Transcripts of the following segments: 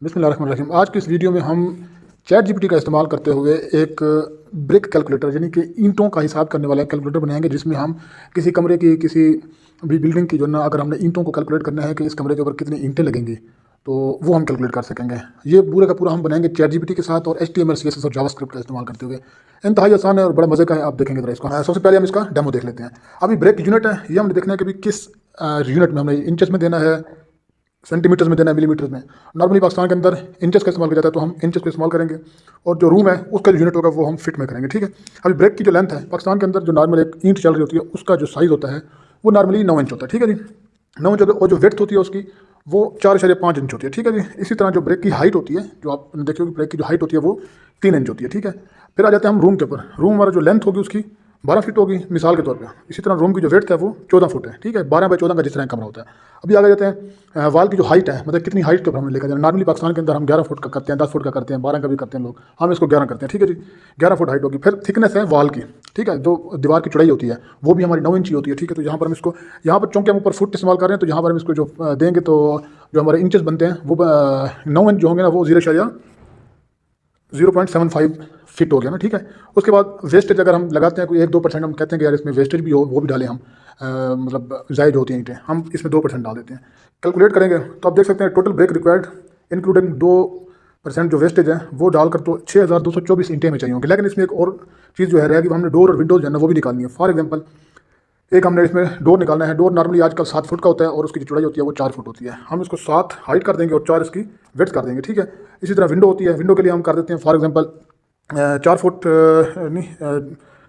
बिस्मिल्लाहिर्रहमानिर्रहीम। आज की इस वीडियो में हम चैट जीपीटी का इस्तेमाल करते हुए एक ब्रिक कैलकुलेटर यानी कि ईंटों का हिसाब करने वाला कैलकुलेटर बनाएंगे, जिसमें हम किसी कमरे की किसी भी बिल्डिंग की जो ना अगर हमने ईंटों को कैलकुलेट करना है कि इस कमरे के ऊपर कितनी ईंटें लगेंगी तो वो हम कैलकुलेट कर सकेंगे। ये पूरे का पूरा हम बनाएंगे चैट जीपीटी के साथ और HTML CSS और जावास्क्रिप्ट का इस्तेमाल करते हुए। इंतहाई आसान है और बड़ा मजे का है, आप देखेंगे जरा इसको। सबसे पहले हम इसका डेमो देख लेते हैं। अभी ब्रेक यूनिट है, ये हमने देखना है कि भी किस यूनिट में हमने इंचेस में देना है, सेंटीमीटर्स में देना है, मिलीमीटर्स में। नॉर्मली पाकिस्तान के अंदर इंचेस का इस्तेमाल किया जाता है तो हम इंचेस का इस्तेमाल करेंगे, और जो रूम है उसका जो यूनिट होगा वो हम फिट में करेंगे। ठीक है। अभी ब्रेक की जो लेंथ है पाकिस्तान के अंदर, जो नॉर्मल एक ईंट चल रही होती है उसका जो साइज़ होता है वो नॉर्मली 9 इंच होता है। ठीक है जी, 9 इंच होता है। और जो विड्थ होती है उसकी वो 4.5 इंच होती है। ठीक है जी। इसी तरह जो ब्रेक की हाइट होती है, जो आप देखिए ब्रेक की जो हाइट होती है वो 3 इंच होती है। ठीक है। फिर आ जाते हैं हम रूम के ऊपर। रूम हमारा जो लेंथ होगी उसकी 12 फीट होगी मिसाल के तौर पे। इसी तरह रूम की जो विड्थ है वो 14 फुट है। ठीक है। 12 बाई 14 का जिस तरह कमरा होता है। अभी आगे जाते हैं वाल की जो हाइट है, मतलब कितनी हाइट के ऊपर हमें लेकर जाना। नॉर्मली पाकिस्तान के अंदर हम 11 फुट का करते हैं, 10 फुट का करते हैं, 12 का भी करते हैं लोग, हम इसको 11 करते हैं। ठीक है जी। 11 फुट हाइट होगी। फिर थिकनेस है वाल की। ठीक है। जो दीवार की चौड़ाई होती है वो भी हमारी 9 इंच ही होती है। ठीक है। तो यहाँ पर हम इसको, यहाँ पर चूँकि हम ऊपर फुट इस्तेमाल कर रहे हैं तो यहाँ पर हम इसको जो देंगे तो जो हमारे इंचेस बनते हैं वो 9 इंच जो होंगे ना वो 0.75 फिट हो गया ना। ठीक है। उसके बाद वेस्टेज अगर हम लगाते हैं कोई 1-2%, हम कहते हैं कि यार इसमें वेस्टेज भी हो, वो भी डालें हम, मतलब जायज़ होती हैं ईंटें, हम इसमें 2% डाल देते हैं। कैलकुलेट करेंगे तो आप देख सकते हैं टोटल ब्रेक रिक्वायर्ड इंक्लूडिंग 2% जो वेस्टेज है वो डालकर तो 6224 ईंटें में चाहिए होंगी। लेकिन इसमें एक और चीज़ जो है रहेगी, हमने डोर और विंडोज़ जो है ना वो भी निकालनी है। फॉर एग्जाम्पल एक हमने इसमें डोर निकालना है। डोर नॉर्मली आजकल 7 फुट का होता है और उसकी जो चौड़ाई होती है वो 4 फुट होती है। हम इसको 7 हाइट कर देंगे और 4 इसकी विड्थ कर देंगे। ठीक है। इसी तरह विंडो होती है, विंडो के लिए हम कर देते हैं फॉर एग्जांपल 4 फुट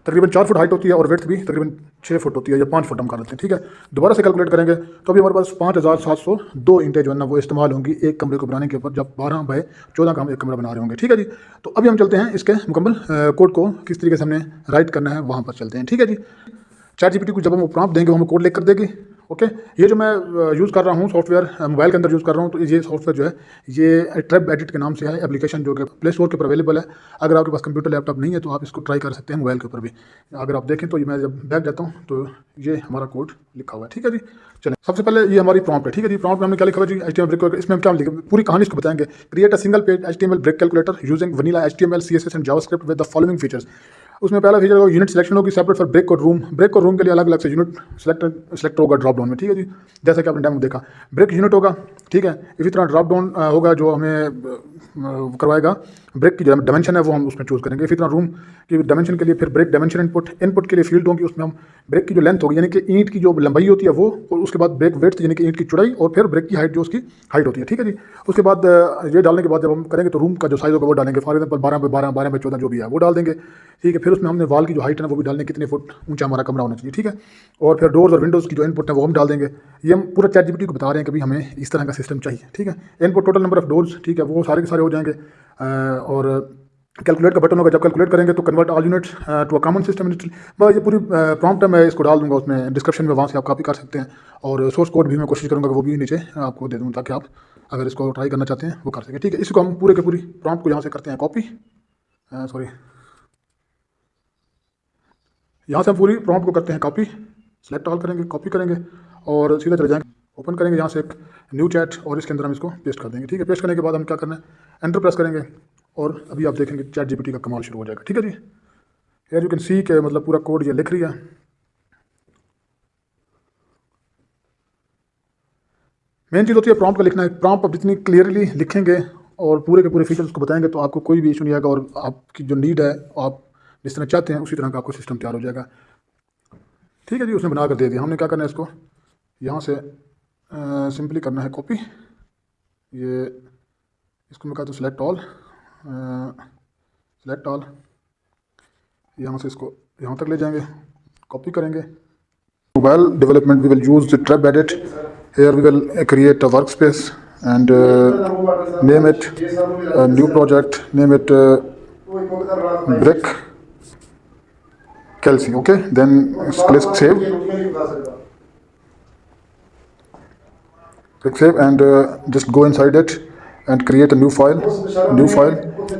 तकरीबन 4 फुट हाइट होती है और विड्थ भी तकरीबन 6 फुट होती है या 5 फुट हम कर देते हैं। ठीक है। दोबारा से कैलकुलेट करेंगे तो अभी हमारे पास 5702 ईंटें जो है ना वो इस्तेमाल होंगी एक कमरे को बनाने के ऊपर, जब 12 बाई 14 का हम एक कमरा बना रहे होंगे। ठीक है जी। तो अभी हम चलते हैं इसके मुकम्मल कोड को किस तरीके से हमने राइट करना है वहाँ पर चलते हैं। ठीक है जी। चैट जीपीटी को जब हम प्रॉम्प्ट देंगे वो हमें कोड लिख कर देगी। ओके। ये जो मैं यूज़ कर रहा हूँ सॉफ्टवेयर, मोबाइल के अंदर यूज़ कर रहा हूँ, तो ये सॉफ्टवेयर जो है ये ट्रैप एडिट के नाम से है एप्लीकेशन, जो कि प्ले स्टोर के ऊपर अवेलेबल है। अगर आपके पास कंप्यूटर लैपटॉप नहीं है तो आप इसको ट्राई कर सकते हैं मोबाइल के ऊपर भी। अगर आप देखें तो ये मैं जब बैक जाता हूँ तो ये हमारा कोड लिखा हुआ है। ठीक है जी। चलें, सबसे पहले ये हमारी प्रॉम्प्ट है। ठीक है जी। प्रॉम्प्ट में हमने क्या लिखा हुआ है जी, HTML ब्रेक कैलकुलेटर। इसमें हम क्या लिखे, पूरी कहानी इसको बताएंगे। Create a single page HTML brick calculator using vanilla HTML CSS and JavaScript with the following features. उसमें पहला फीचर होगा यूनिट सिलेक्शन होगी सेपरेट फॉर ब्रेक और रूम। ब्रेक और रूम के लिए अलग अलग से यूनिट सेलेक्ट होगा ड्रॉप डाउन में। ठीक है जी। जैसा कि आपने डेमो देखा, ब्रेक यूनिट होगा। ठीक है। इसी तरह ड्रॉप डाउन होगा जो हमें करवाएगा ब्रेक की जो डायमेंशन है वो हम उसमें चूज़ करेंगे। इसी तरह रूम की डायमेंशन के लिए फिर ब्रेक डायमेंशन इनपुट के लिए फील्ड होगी, उसमें हम ब्रेक की जो लेंथ होगी यानी कि ईंट की जो लंबाई होती है वो, और उसके बाद ब्रेक वेड्थ यानी कि ईंट की चौड़ाई, और फिर ब्रेक की हाइट जो उसकी हाइट होती है। ठीक है जी। उसके बाद ये डालने के बाद जब हम करेंगे तो रूम का जो साइज़ होगा वो डालेंगे, फॉर एग्जाम्पल 12 बाई 12, 12 बाई 14 जो भी है वो डाल देंगे। ठीक है। फिर उसमें हमने वाल की जो हाइट है ना वो भी डालने, कितने फुट ऊंचा हमारा कमरा होना चाहिए। ठीक है। और फिर डोर्स और विंडोज़ की जो इनपुट है वो हम डाल देंगे। ये हम पूरा चैट जीपीटी को बता रहे हैं कि भाई हमें इस तरह का सिस्टम चाहिए। ठीक है। Input total number of doors, ठीक है, वो सारे के सारे हो जाएंगे। और कैलकुलेट का बटन होगा, जब कैलकुलेट करेंगे तो convert all units to a common system. बस ये पूरी प्रॉम्प्ट है, मैं इसको डाल दूंगा उसमें डिस्क्रिप्शन में, वहाँ से आप कॉपी कर सकते हैं। और सोर्स कोड भी मैं कोशिश करूँगा कि वो भी नीचे आपको दे दूँ, ताकि आप अगर इसको ट्राई करना चाहते हैं वो कर सकें। ठीक है। इसको हम पूरे के पूरी प्रॉम्प्ट को यहाँ से करते हैं कॉपी, सॉरी, यहाँ से हम पूरी प्रॉम्प्ट को करते हैं कॉपी, सेलेक्ट ऑल करेंगे, कॉपी करेंगे और सीधा चले जाएंगे, ओपन करेंगे यहाँ से एक न्यू चैट और इसके अंदर हम इसको पेस्ट कर देंगे। ठीक है। पेस्ट करने के बाद हम क्या करना है, एंटर प्रेस करेंगे और अभी आप देखेंगे चैट जीपीटी का कमाल शुरू हो जाएगा। ठीक है जी। यार यू कैन सी के मतलब पूरा कोड ये लिख रही है। मेन चीज़ होती है प्रॉम्प्ट का लिखना है। प्रॉम्प्ट आप जितनी क्लियरली लिखेंगे और पूरे के पूरे फीचर्स उसको बताएंगे तो आपको कोई भी इशू नहीं आएगा, और आपकी जो नीड है आप जिस तरह चाहते हैं उसी तरह का आपको सिस्टम तैयार हो जाएगा। ठीक है जी। उसने बना कर दे दिया। हमने क्या करना है, इसको यहाँ से सिंपली करना है कॉपी। ये इसको मैं कहता हूँ सेलेक्ट ऑल, यहाँ से इसको यहाँ तक ले जाएंगे, कॉपी करेंगे। Mobile development we will use the trap edit. Here we will create a work space and name it new project, name it brick calc. Okay, then click save, and just go inside it and create a new file,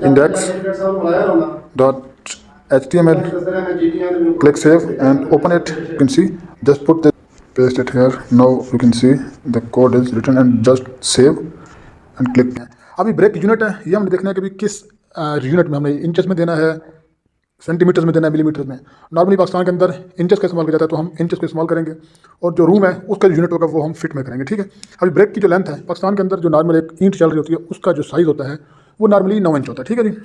index.html. Click save and open it. You can see, just put this, paste it here. Now you can see the code is written, and just save and click. अभी brake unit है, ये हमने देखना है कि भी किस unit में, हमने इंचेस में देना है, सेंटीमीटर्स में देना है, मिलीमीटर में। नॉर्मली पाकिस्तान के अंदर इंचेस का इस्तेमाल किया जाता है, तो हम इंचेस का इस्तेमाल करेंगे, और जो रूम है उसका जो यूनिट होगा वो हम फिट में करेंगे, ठीक है। अभी ब्रेक की जो लेंथ है पाकिस्तान के अंदर, जो नॉर्मल एक ईंट चल रही होती है उसका जो साइज़ होता है वो नॉर्मली 9 इंच होता है, ठीक है जी।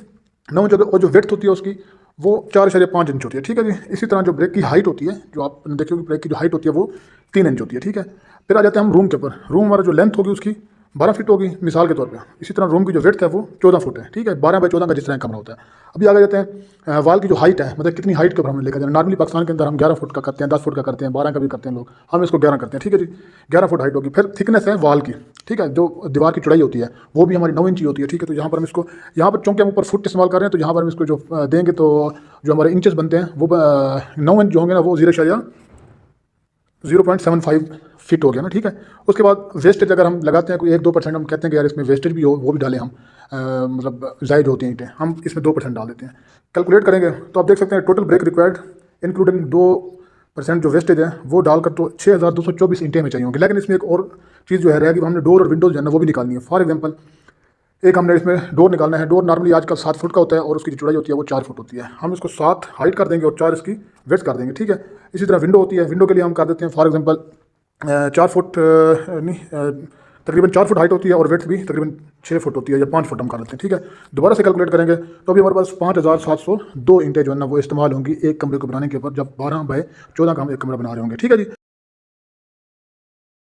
9 इंच होता है, और जो विड्थ होती है उसकी वो 4.5 इंच होती है, ठीक है जी। इसी तरह जो ब्रेक की हाइट होती है, जो आप देखिए ब्रेक की जो हाइट होती है वो 3 इंच होती है, ठीक है। फिर आ जाते हैं हम रूम के ऊपर। रूम हमारा जो लेंथ होगी उसकी 12 फीट होगी मिसाल के तौर पे। इसी तरह रूम की जो विड्थ है वो 14 फुट है, ठीक है। 12 बाई 14 का जिस तरह कमरा होता है। अभी आगे जाते हैं वाल की जो हाइट है, मतलब कितनी हाइट के ऊपर हमें लेकर जाना। नॉर्मली पाकिस्तान के अंदर हम 11 फुट का करते हैं, 10 फुट का करते हैं, 12 का भी करते हैं लोग, हम इसको 11 करते हैं, ठीक है जी। 11 फुट हाइट होगी। फिर थिकनेस है वाल की, ठीक है, जो दीवार की चौड़ाई होती है वो भी हमारी 9 इंच ही होती है, ठीक है। तो यहाँ पर हम इसको, यहाँ पर चूंकि हम ऊपर फुट इस्तेमाल कर रहे हैं, तो यहाँ पर हम इसको जो देंगे तो जो हमारे इंचेस बनते हैं वो 9 इंच जो होंगे ना वो 0.75 फिट हो गया ना, ठीक है। उसके बाद वेस्टेज अगर हम लगाते हैं कोई 1-2% हम कहते हैं कि यार इसमें वेस्टेज भी हो, वो भी डालें हम, मतलब जायद होती हैं ईंटें, हम इसमें 2% डाल देते हैं। कैलकुलेट करेंगे तो आप देख सकते हैं टोटल ब्रेक रिक्वायर्ड इंक्लूडिंग 2% जो वेस्टेज है वो डालकर तो 6224 ईंटें में चाहिए होंगी। लेकिन इसमें एक और चीज़ जो है रहेगी, हमने डोर और विंडोज जो है ना वो भी निकालनी है। फॉर एग्जाम्पल एक हमने इसमें डोर निकालना है। डोर नॉर्मली आजकल 7 फुट का होता है और उसकी जो चौड़ाई होती है वो 4 फुट होती है। हम इसको 7 हाइट कर देंगे और 4 इसकी विड्थ कर देंगे, ठीक है। इसी तरह विंडो होती है, विंडो के लिए हम कर देते हैं फॉर एग्जांपल 4 फुट तकरीबन 4 फुट हाइट होती है और विड्थ भी तकरीबन 6 फुट होती है, या 5 फुट हम कर देते हैं, ठीक है। दोबारा से कैलकुलेट करेंगे तो अभी हमारे पास 5702 ईंटें जो है ना वो इस्तेमाल होंगी एक कमरे को बनाने के ऊपर, जब 12 बाई 14 का हम एक कमरा बना रहे होंगे, ठीक है जी।